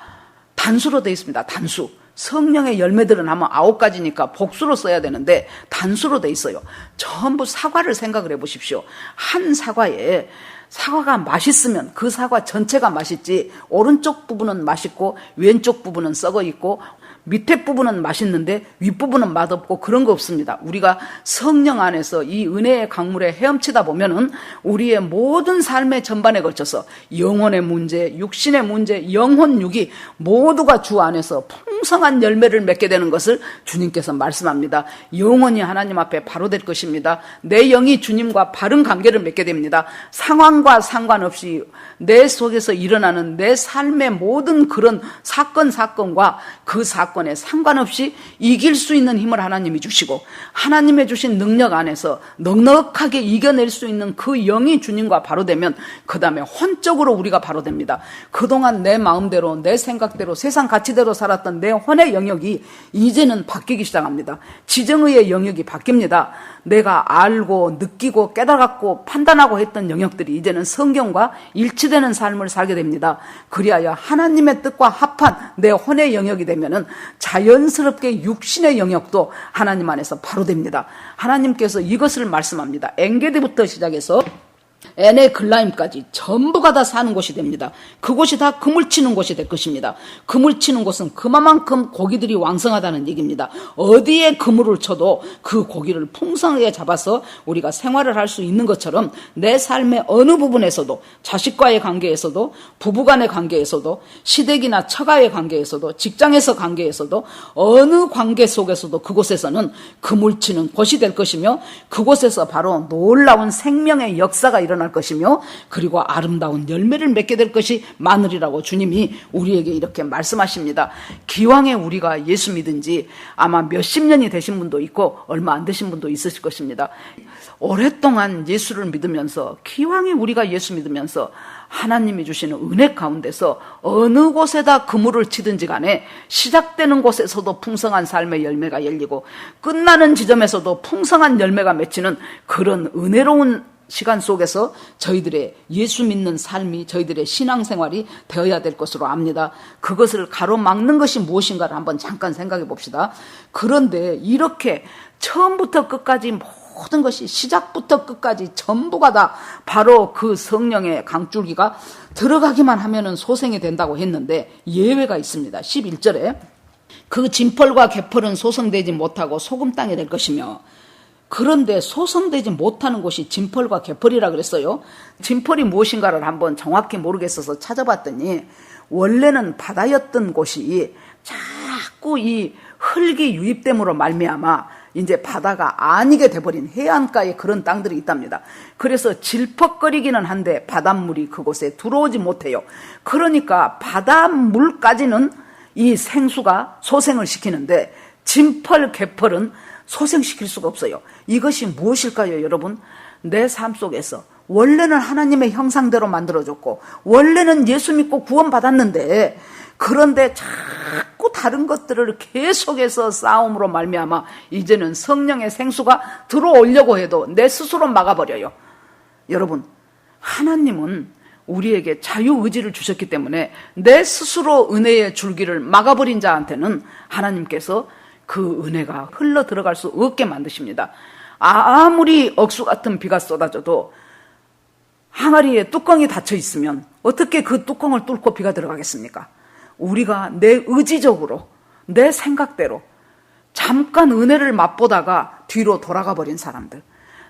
단수로 되어 있습니다. 단수. 성령의 열매들은 아마 9가지니까 복수로 써야 되는데 단수로 되어 있어요. 전부 사과를 생각을 해보십시오. 한 사과에 사과가 맛있으면 그 사과 전체가 맛있지, 오른쪽 부분은 맛있고 왼쪽 부분은 썩어 있고 밑에 부분은 맛있는데 윗부분은 맛없고 그런 거 없습니다. 우리가 성령 안에서 이 은혜의 강물에 헤엄치다 보면은 우리의 모든 삶의 전반에 걸쳐서 영혼의 문제, 육신의 문제, 영혼 육이 모두가 주 안에서 풍성한 열매를 맺게 되는 것을 주님께서 말씀합니다. 영혼이 하나님 앞에 바로 될 것입니다. 내 영이 주님과 바른 관계를 맺게 됩니다. 상황과 상관없이 내 속에서 일어나는 내 삶의 모든 그런 사건과 그 사건에 상관없이 이길 수 있는 힘을 하나님이 주시고, 하나님의 주신 능력 안에서 넉넉하게 이겨낼 수 있는 그 영이 주님과 바로 되면 그 다음에 혼적으로 우리가 바로 됩니다. 그동안 내 마음대로, 내 생각대로, 세상 가치대로 살았던 내 혼의 영역이 이제는 바뀌기 시작합니다. 지정의의 영역이 바뀝니다. 내가 알고 느끼고 깨달았고 판단하고 했던 영역들이 이제는 성경과 일치되는 삶을 살게 됩니다. 그리하여 하나님의 뜻과 합한 내 혼의 영역이 되면은 자연스럽게 육신의 영역도 하나님 안에서 바로 됩니다. 하나님께서 이것을 말씀합니다. 엔게디부터 시작해서 에네글라임까지 전부가 다 사는 곳이 됩니다. 그곳이 다 그물 치는 곳이 될 것입니다. 그물 치는 곳은 그만큼 고기들이 왕성하다는 얘기입니다. 어디에 그물을 쳐도 그 고기를 풍성하게 잡아서 우리가 생활을 할 수 있는 것처럼 내 삶의 어느 부분에서도, 자식과의 관계에서도, 부부간의 관계에서도, 시댁이나 처가의 관계에서도, 직장에서 관계에서도, 어느 관계 속에서도 그곳에서는 그물 치는 곳이 될 것이며, 그곳에서 바로 놀라운 생명의 역사가 일어날 것이며, 그리고 아름다운 열매를 맺게 될 것이 많으리라고 주님이 우리에게 이렇게 말씀하십니다. 기왕에 우리가 예수 믿은 지 아마 몇십 년이 되신 분도 있고 얼마 안 되신 분도 있으실 것입니다. 오랫동안 예수를 믿으면서, 기왕에 우리가 예수 믿으면서 하나님이 주시는 은혜 가운데서 어느 곳에다 그물을 치든지 간에 시작되는 곳에서도 풍성한 삶의 열매가 열리고 끝나는 지점에서도 풍성한 열매가 맺히는 그런 은혜로운 시간 속에서 저희들의 예수 믿는 삶이, 저희들의 신앙생활이 되어야 될 것으로 압니다. 그것을 가로막는 것이 무엇인가를 한번 잠깐 생각해 봅시다. 그런데 이렇게 처음부터 끝까지 모든 것이, 시작부터 끝까지 전부가 다 바로 그 성령의 강줄기가 들어가기만 하면은 소생이 된다고 했는데 예외가 있습니다. 11절에 그 진펄과 개펄은 소성되지 못하고 소금 땅이 될 것이며, 그런데 소성되지 못하는 곳이 진펄과 개펄이라 그랬어요. 진펄이 무엇인가를 한번 정확히 모르겠어서 찾아봤더니 원래는 바다였던 곳이 자꾸 이 흙이 유입됨으로 말미암아 이제 바다가 아니게 돼버린 해안가에 그런 땅들이 있답니다. 그래서 질퍽거리기는 한데 바닷물이 그곳에 들어오지 못해요. 그러니까 바닷물까지는 이 생수가 소생을 시키는데 진펄, 개펄은 소생시킬 수가 없어요. 이것이 무엇일까요, 여러분? 내 삶 속에서 원래는 하나님의 형상대로 만들어졌고 원래는 예수 믿고 구원받았는데, 그런데 자꾸 다른 것들을 계속해서 싸움으로 말미암아 이제는 성령의 생수가 들어오려고 해도 내 스스로 막아버려요. 여러분, 하나님은 우리에게 자유의지를 주셨기 때문에 내 스스로 은혜의 줄기를 막아버린 자한테는 하나님께서 그 은혜가 흘러 들어갈 수 없게 만드십니다. 아무리 억수 같은 비가 쏟아져도 항아리에 뚜껑이 닫혀 있으면 어떻게 그 뚜껑을 뚫고 비가 들어가겠습니까? 우리가 내 의지적으로, 내 생각대로 잠깐 은혜를 맛보다가 뒤로 돌아가 버린 사람들.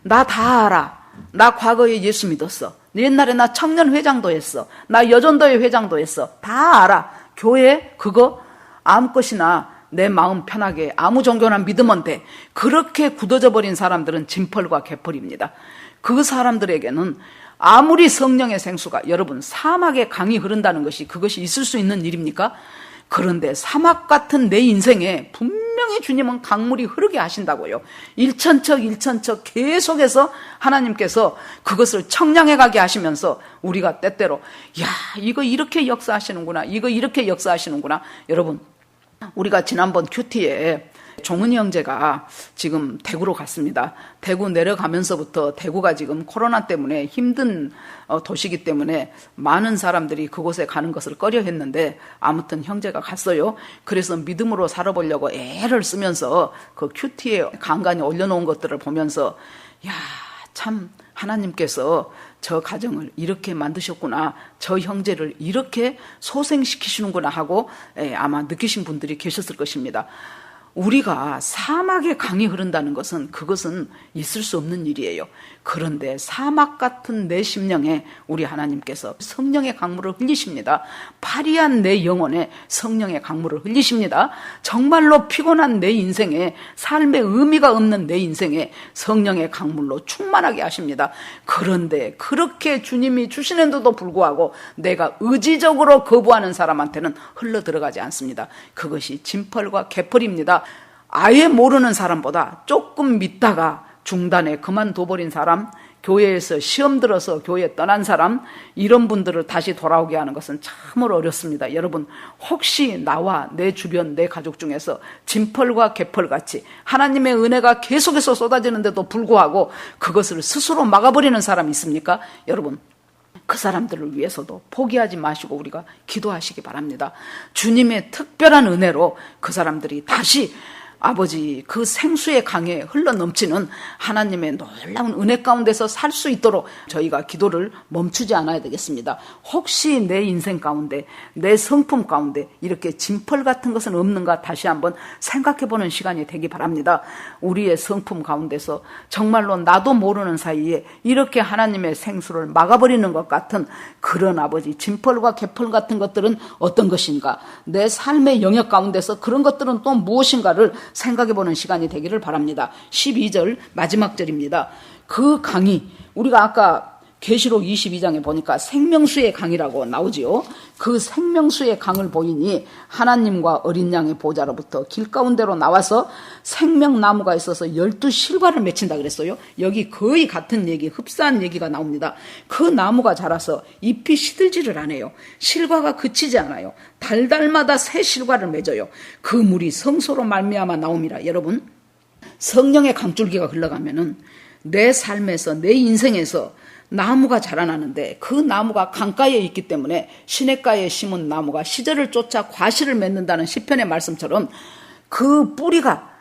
나 다 알아. 나 과거에 예수 믿었어. 옛날에 나 청년회장도 했어. 나 여전도회 회장도 했어. 다 알아. 교회 그거 아무 것이나 내 마음 편하게 아무 종교나 믿으면 돼. 그렇게 굳어져 버린 사람들은 진펄과 개펄입니다. 그 사람들에게는 아무리 성령의 생수가, 여러분, 사막에 강이 흐른다는 것이 그것이 있을 수 있는 일입니까? 그런데 사막 같은 내 인생에 분명히 주님은 강물이 흐르게 하신다고요. 일천척 계속해서 하나님께서 그것을 청량해 가게 하시면서 우리가 때때로 야, 이거 이렇게 역사하시는구나, 이거 이렇게 역사하시는구나. 여러분, 우리가 지난번 큐티에 종은이 형제가 지금 대구로 갔습니다. 대구 내려가면서부터 대구가 지금 코로나 때문에 힘든 도시이기 때문에 많은 사람들이 그곳에 가는 것을 꺼려 했는데 아무튼 형제가 갔어요. 그래서 믿음으로 살아보려고 애를 쓰면서 그 큐티에 간간히 올려놓은 것들을 보면서 야, 참 하나님께서 저 가정을 이렇게 만드셨구나, 저 형제를 이렇게 소생시키시는구나 하고 아마 느끼신 분들이 계셨을 것입니다. 우리가 사막에 강이 흐른다는 것은 그것은 있을 수 없는 일이에요. 그런데 사막 같은 내 심령에 우리 하나님께서 성령의 강물을 흘리십니다. 파리한 내 영혼에 성령의 강물을 흘리십니다. 정말로 피곤한 내 인생에, 삶의 의미가 없는 내 인생에 성령의 강물로 충만하게 하십니다. 그런데 그렇게 주님이 주시는데도 불구하고 내가 의지적으로 거부하는 사람한테는 흘러 들어가지 않습니다. 그것이 진펄과 개펄입니다. 아예 모르는 사람보다 조금 믿다가 중단에 그만둬버린 사람, 교회에서 시험 들어서 교회 떠난 사람, 이런 분들을 다시 돌아오게 하는 것은 참으로 어렵습니다. 여러분, 혹시 나와 내 주변, 내 가족 중에서 진펄과 개펄같이 하나님의 은혜가 계속해서 쏟아지는데도 불구하고 그것을 스스로 막아버리는 사람이 있습니까? 여러분, 그 사람들을 위해서도 포기하지 마시고 우리가 기도하시기 바랍니다. 주님의 특별한 은혜로 그 사람들이 다시 아버지 그 생수의 강에 흘러넘치는 하나님의 놀라운 은혜 가운데서 살 수 있도록 저희가 기도를 멈추지 않아야 되겠습니다. 혹시 내 인생 가운데, 내 성품 가운데 이렇게 진펄 같은 것은 없는가 다시 한번 생각해보는 시간이 되기 바랍니다. 우리의 성품 가운데서 정말로 나도 모르는 사이에 이렇게 하나님의 생수를 막아버리는 것 같은 그런 아버지 진펄과 개펄 같은 것들은 어떤 것인가, 내 삶의 영역 가운데서 그런 것들은 또 무엇인가를 생각해보는 시간이 되기를 바랍니다. 12절 마지막 절입니다. 그 강이, 우리가 아까 계시록 22장에 보니까 생명수의 강이라고 나오지요. 그 생명수의 강을 보이니 하나님과 어린 양의 보좌로부터 길가운데로 나와서 생명나무가 있어서 12실과를 맺힌다 그랬어요. 여기 거의 같은 얘기, 흡사한 얘기가 나옵니다. 그 나무가 자라서 잎이 시들지를 않아요. 실과가 그치지 않아요. 달달마다 새 실과를 맺어요. 그 물이 성소로 말미암아 나옵니다. 여러분, 성령의 강줄기가 흘러가면은 내 삶에서, 내 인생에서 나무가 자라나는데 그 나무가 강가에 있기 때문에 시냇가에 심은 나무가 시절을 쫓아 과실을 맺는다는 시편의 말씀처럼 그 뿌리가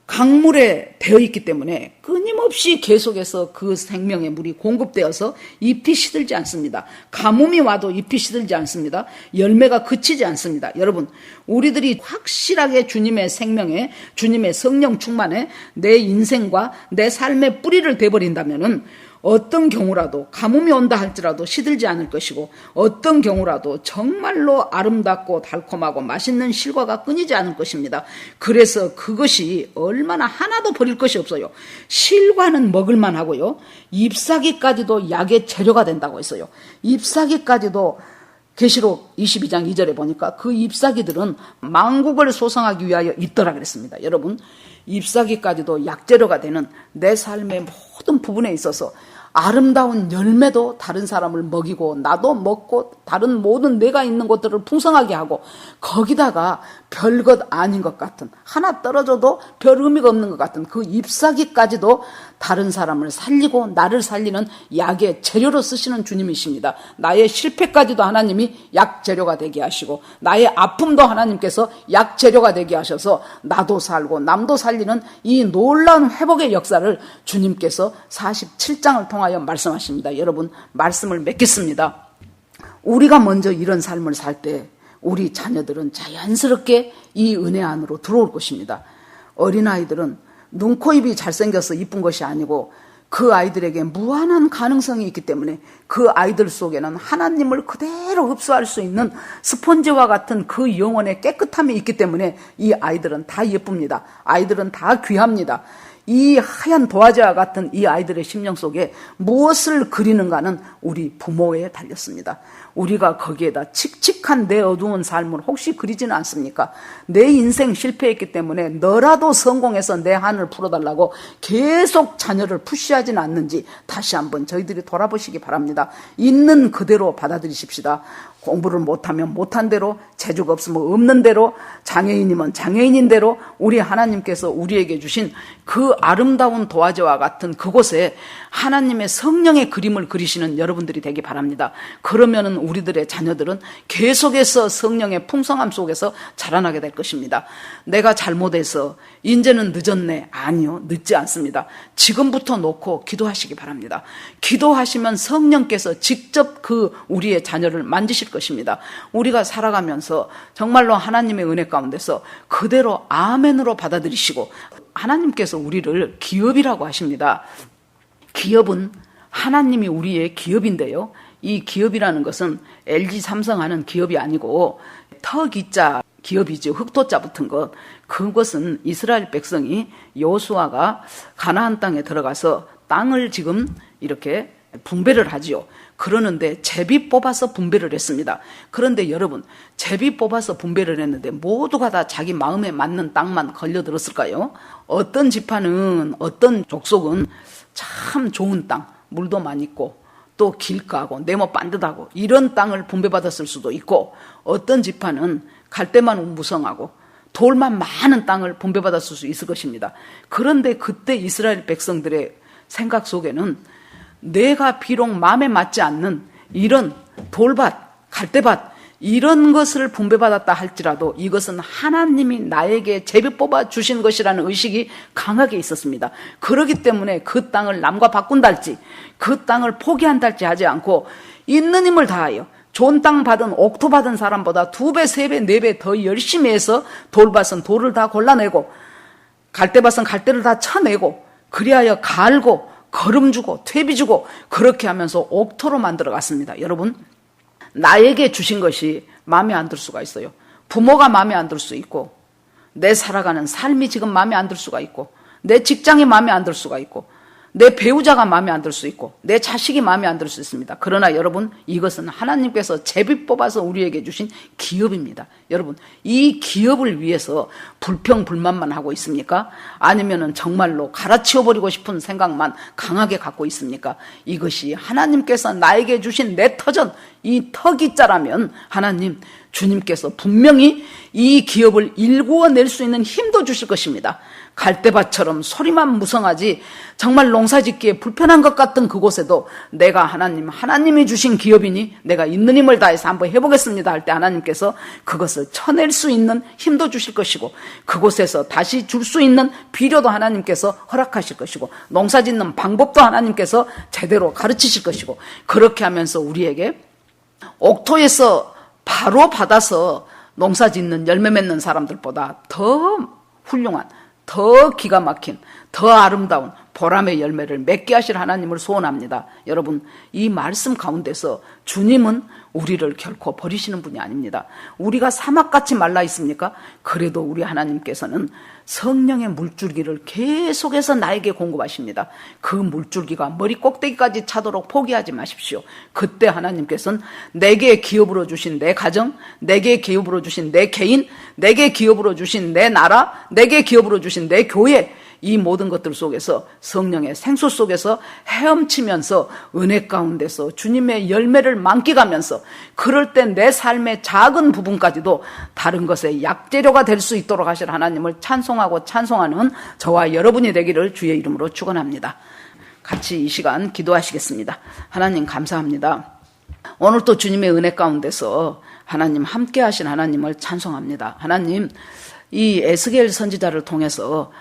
강물에 되어 있기 때문에 끊임없이 계속해서 그 생명의 물이 공급되어서 잎이 시들지 않습니다. 가뭄이 와도 잎이 시들지 않습니다. 열매가 그치지 않습니다. 여러분, 우리들이 확실하게 주님의 생명에, 주님의 성령 충만에 내 인생과 내 삶의 뿌리를 대버린다면은 어떤 경우라도 가뭄이 온다 할지라도 시들지 않을 것이고 어떤 경우라도 정말로 아름답고 달콤하고 맛있는 실과가 끊이지 않을 것입니다. 그래서 그것이 얼마나 하나도 버릴 것이 없어요. 실과는 먹을만 하고요. 잎사귀까지도 약의 재료가 된다고 했어요. 잎사귀까지도 계시록 22장 2절에 보니까 그 잎사귀들은 만국을 소성하기 위하여 있더라 그랬습니다. 여러분, 잎사귀까지도 약재료가 되는 내 삶의 모든 부분에 있어서 아름다운 열매도 다른 사람을 먹이고 나도 먹고 다른 모든 내가 있는 것들을 풍성하게 하고 거기다가 별것 아닌 것 같은 하나 떨어져도 별 의미가 없는 것 같은 그 잎사귀까지도 다른 사람을 살리고 나를 살리는 약의 재료로 쓰시는 주님이십니다. 나의 실패까지도 하나님이 약 재료가 되게 하시고 나의 아픔도 하나님께서 약 재료가 되게 하셔서 나도 살고 남도 살리는 이 놀라운 회복의 역사를 주님께서 47장을 통하여 말씀하십니다. 여러분 말씀을 맺겠습니다. 우리가 먼저 이런 삶을 살 때 우리 자녀들은 자연스럽게 이 은혜 안으로 들어올 것입니다. 어린아이들은 눈, 코, 입이 잘생겨서 이쁜 것이 아니고 그 아이들에게 무한한 가능성이 있기 때문에 그 아이들 속에는 하나님을 그대로 흡수할 수 있는 스펀지와 같은 그 영혼의 깨끗함이 있기 때문에 이 아이들은 다 예쁩니다. 아이들은 다 귀합니다. 이 하얀 도화지와 같은 이 아이들의 심령 속에 무엇을 그리는가는 우리 부모에 달렸습니다. 우리가 거기에다 칙칙한 내 어두운 삶을 혹시 그리지는 않습니까? 내 인생 실패했기 때문에 너라도 성공해서 내 한을 풀어달라고 계속 자녀를 푸시하지는 않는지 다시 한번 저희들이 돌아보시기 바랍니다. 있는 그대로 받아들이십시다. 공부를 못하면 못한 대로, 재주가 없으면 없는 대로, 장애인이면 장애인인 대로 우리 하나님께서 우리에게 주신 그 아름다운 도화지와 같은 그곳에 하나님의 성령의 그림을 그리시는 여러분들이 되기 바랍니다. 그러면은 우리들의 자녀들은 계속해서 성령의 풍성함 속에서 자라나게 될 것입니다. 내가 잘못해서 이제는 늦었네. 아니요, 늦지 않습니다. 지금부터 놓고 기도하시기 바랍니다. 기도하시면 성령께서 직접 그 우리의 자녀를 만지실 것입니다. 우리가 살아가면서 정말로 하나님의 은혜 가운데서 그대로 아멘으로 받아들이시고 하나님께서 우리를 기업이라고 하십니다. 기업은 하나님이 우리의 기업인데요. 이 기업이라는 것은 LG 삼성하는 기업이 아니고 터기자 기업이죠. 흑토자 붙은 것. 그것은 이스라엘 백성이 여호수아가 가나안 땅에 들어가서 땅을 지금 이렇게 분배를 하지요. 그러는데 제비 뽑아서 분배를 했습니다. 그런데 여러분, 제비 뽑아서 분배를 했는데 모두가 다 자기 마음에 맞는 땅만 걸려들었을까요? 어떤 지파는, 어떤 족속은 참 좋은 땅, 물도 많이 있고 또 길가고 네모 반듯하고 이런 땅을 분배받았을 수도 있고, 어떤 지파는 갈대만 무성하고 돌만 많은 땅을 분배받았을 수 있을 것입니다. 그런데 그때 이스라엘 백성들의 생각 속에는 내가 비록 마음에 맞지 않는 이런 돌밭, 갈대밭 이런 것을 분배받았다 할지라도 이것은 하나님이 나에게 제비 뽑아 주신 것이라는 의식이 강하게 있었습니다. 그렇기 때문에 그 땅을 남과 바꾼달지 그 땅을 포기한달지 하지 않고 있는 힘을 다하여 좋은 땅 받은 옥토 받은 사람보다 2배, 3배, 4배 더 열심히 해서 돌밭은 돌을 다 골라내고 갈대밭은 갈대를 다 쳐내고 그리하여 갈고 거름 주고 퇴비 주고 그렇게 하면서 옥토로 만들어 갔습니다. 여러분, 나에게 주신 것이 마음에 안 들 수가 있어요. 부모가 마음에 안 들 수 있고 내 살아가는 삶이 지금 마음에 안 들 수가 있고 내 직장이 마음에 안 들 수가 있고 내 배우자가 마음에 안 들 수 있고 내 자식이 마음에 안 들 수 있습니다. 그러나 여러분, 이것은 하나님께서 제비 뽑아서 우리에게 주신 기업입니다. 여러분, 이 기업을 위해서 불평불만만 하고 있습니까? 아니면은 정말로 갈아치워버리고 싶은 생각만 강하게 갖고 있습니까? 이것이 하나님께서 나에게 주신 내 터전, 이 터기자라면 하나님, 주님께서 분명히 이 기업을 일구어낼 수 있는 힘도 주실 것입니다. 갈대밭처럼 소리만 무성하지 정말 농사짓기에 불편한 것 같은 그곳에도 내가 하나님이 주신 기업이니 내가 있는 힘을 다해서 한번 해보겠습니다 할 때 하나님께서 그것을 쳐낼 수 있는 힘도 주실 것이고 그곳에서 다시 줄 수 있는 비료도 하나님께서 허락하실 것이고 농사짓는 방법도 하나님께서 제대로 가르치실 것이고, 그렇게 하면서 우리에게 옥토에서 바로 받아서 농사짓는 열매 맺는 사람들보다 더 훌륭한, 더 기가 막힌, 더 아름다운 보람의 열매를 맺게 하실 하나님을 소원합니다. 여러분, 이 말씀 가운데서 주님은 우리를 결코 버리시는 분이 아닙니다. 우리가 사막같이 말라 있습니까? 그래도 우리 하나님께서는 성령의 물줄기를 계속해서 나에게 공급하십니다. 그 물줄기가 머리 꼭대기까지 차도록 포기하지 마십시오. 그때 하나님께서는 내게 기업으로 주신 내 가정, 내게 기업으로 주신 내 개인, 내게 기업으로 주신 내 나라, 내게 기업으로 주신 내 교회, 이 모든 것들 속에서 성령의 생수 속에서 헤엄치면서 은혜 가운데서 주님의 열매를 만끽하면서 그럴 때 내 삶의 작은 부분까지도 다른 것의 약재료가 될 수 있도록 하실 하나님을 찬송하고 찬송하는 저와 여러분이 되기를 주의 이름으로 축원합니다. 같이 이 시간 기도하시겠습니다. 하나님 감사합니다. 오늘 또 주님의 은혜 가운데서 하나님 함께 하신 하나님을 찬송합니다. 하나님, 이 에스겔 선지자를 통해서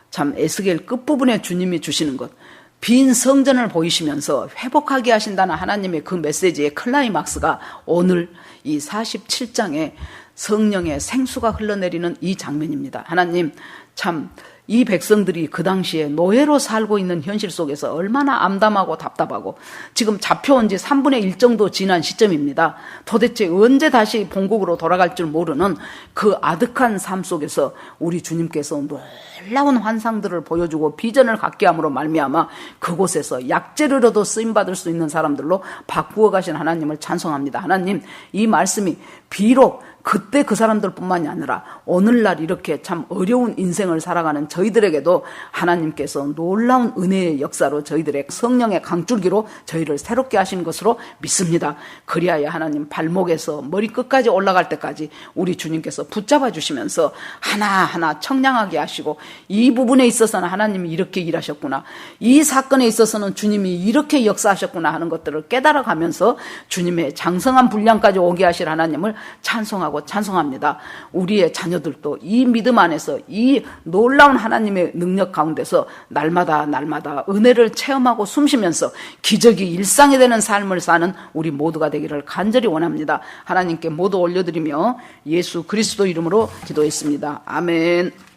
참 에스겔 끝부분에 주님이 주시는 것, 빈 성전을 보이시면서 회복하게 하신다는 하나님의 그 메시지의 클라이막스가 오늘 이 47장에 성령의 생수가 흘러내리는 이 장면입니다. 하나님, 참 이 백성들이 그 당시에 노예로 살고 있는 현실 속에서 얼마나 암담하고 답답하고 지금 잡혀온 지 3분의 1 정도 지난 시점입니다. 도대체 언제 다시 본국으로 돌아갈 줄 모르는 그 아득한 삶 속에서 우리 주님께서 놀라운 환상들을 보여주고 비전을 갖게 함으로 말미암아 그곳에서 약재료로도 쓰임받을 수 있는 사람들로 바꾸어 가신 하나님을 찬송합니다. 하나님, 이 말씀이 비록 그때 그 사람들뿐만이 아니라 오늘날 이렇게 참 어려운 인생을 살아가는 저희들에게도 하나님께서 놀라운 은혜의 역사로 저희들의 성령의 강줄기로 저희를 새롭게 하신 것으로 믿습니다. 그리하여 하나님 발목에서 머리끝까지 올라갈 때까지 우리 주님께서 붙잡아 주시면서 하나하나 청량하게 하시고 이 부분에 있어서는 하나님이 이렇게 일하셨구나, 이 사건에 있어서는 주님이 이렇게 역사하셨구나 하는 것들을 깨달아가면서 주님의 장성한 분량까지 오게 하실 하나님을 찬송하고 찬송합니다. 우리의 자녀들도 이 믿음 안에서 이 놀라운 하나님의 능력 가운데서 날마다 은혜를 체험하고 숨쉬면서 기적이 일상이 되는 삶을 사는 우리 모두가 되기를 간절히 원합니다. 하나님께 모두 올려드리며 예수 그리스도 이름으로 기도했습니다. 아멘.